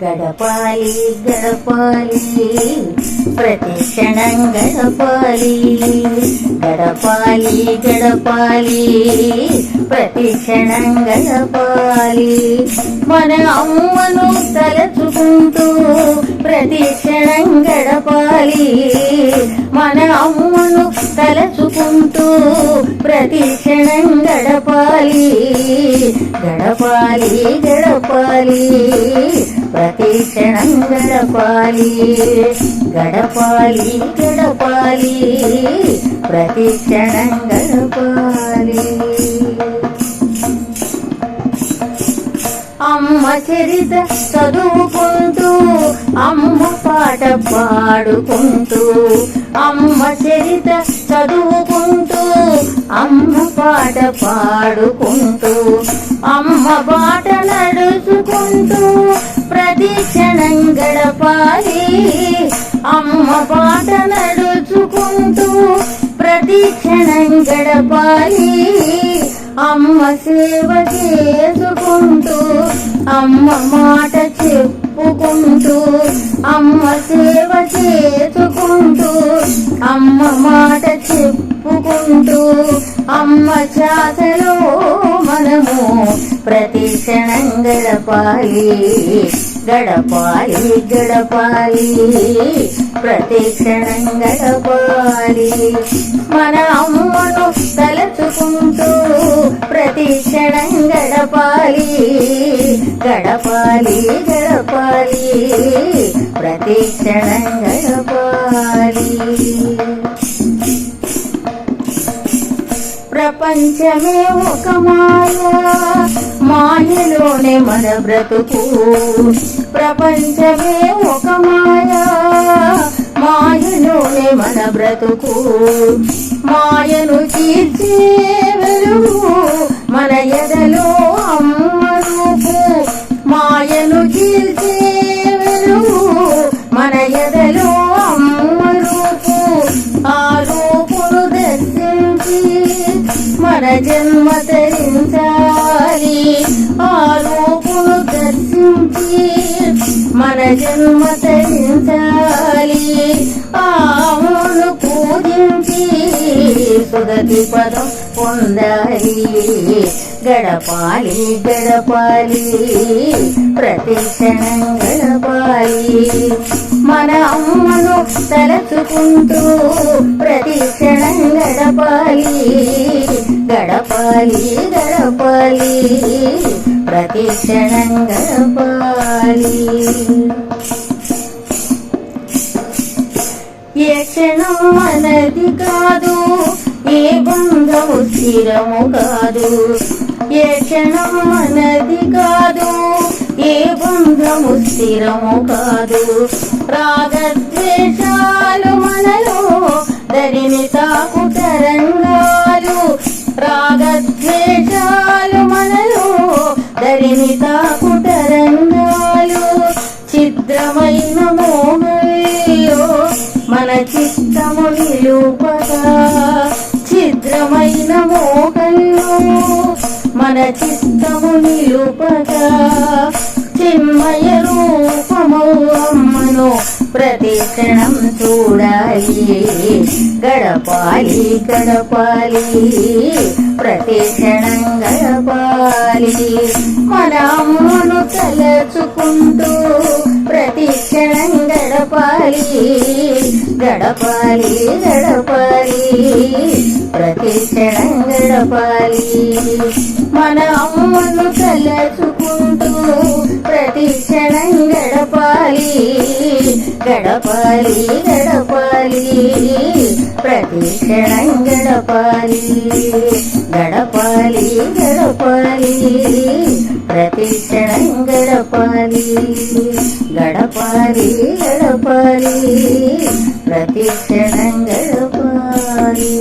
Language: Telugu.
గడపాలి గడపాలి ప్రతి క్షణం గడపాలి గడపాలి గడపాలి ప్రతి క్షణం గడపాలి మన అమ్మను తలచుకుంటూ ప్రతి క్షణం గడపాలి మన అమ్మను తలచుకుంటూ ప్రతి క్షణం గడపాలి గడపాలి గడపాలి ప్రతి క్షణం గడపాలి గడపాలి గడపాలి ప్రతి క్షణం గడపాలి అమ్మ చరిత చదువుకుంటూ అమ్మ పాట పాడుకుంటూ అమ్మ చరిత చదువుకుంటూ అమ్మ పాట పాడుకుంటూ అమ్మ బాట నడుచుకుంటూ ప్రతి క్షణం గడపాలి అమ్మ బాట నడుచుకుంటూ ప్రతి క్షణం గడపాలి అమ్మ సేవ చేసుకుంటూ అమ్మ మాట చెప్పుకుంటూ అమ్మ సేవ చేసుకుంటూ అమ్మ మాట చెప్పుకుంటూ అమ్మ ఛాతలో మనము ప్రతి క్షణం గడపాలి గడపాలి గడపాలి ప్రతి క్షణం గడపాలి మన అమ్మను తలచుకుంటూ ప్రతి క్షణం గడపాలి గడపాలి గడపాలి ప్రతి క్షణం గడపాలి ప్రపంచమే ఒక మాయలోనే మన బ్రతుకు ప్రపంచమే ఒక మాయలోనే మన బ్రతుకు మాయను తీర్చే వెలుగు మన ఎదలో అమ్మ రూపు మాయను తీర్చే వెలుగు మన ఎదలో అమ్మ రూపు ఆ రూపును దర్శించి మన జన్మ ధరించాలి ఆ రూపును దర్శించి మన జన్మ ధరించాలి ఆవును పూజించి సుగతి పదం పొందాలి గడపాలి గడపాలి ప్రతి క్షణం గడపాలి మన అమ్మను తలచుకుంటూ ప్రతి క్షణం గడపాలి గడపాలి గడపాలి ప్రతి క్షణం గడపాలి ఏ క్షణం మనది కాదు ఏ బంధము స్థిరము కాదు ఏ క్షణం మనది కాదు ఏ బంధము స్థిరము కాదు రాగద్వేషాలు మనలో దరిని తాకు తరంగాలు రాగద్వేషాలు మనలో దరిని తాకు తరంగాలు చిత్రమైన మోహంలో మన చిత్తము నిలుపగా ఛిద్రమైన మోహంలో మన చిత్తము నిలుపగా చిన్మయ రూపము అమ్మను ప్రతి క్షణం చూడాలి గడపాలి గడపాలి ప్రతి క్షణం గడపాలి మన అమ్మను తలచుకుంటూ ప్రతి క్షణం గడపాలి గడపాలి గడపాలి ప్రతి క్షణం గడపాలి మన అమ్మను తలచుకుంటూ ప్రతి క్షణం గడపాలి గడపాలి గడపాలి ప్రతి క్షణం గడపాలి గడపాలి గడపాలి ప్రతి క్షణం గడపాలి గడపాలి గడపాలి ప్రతి క్షణం గడపాలి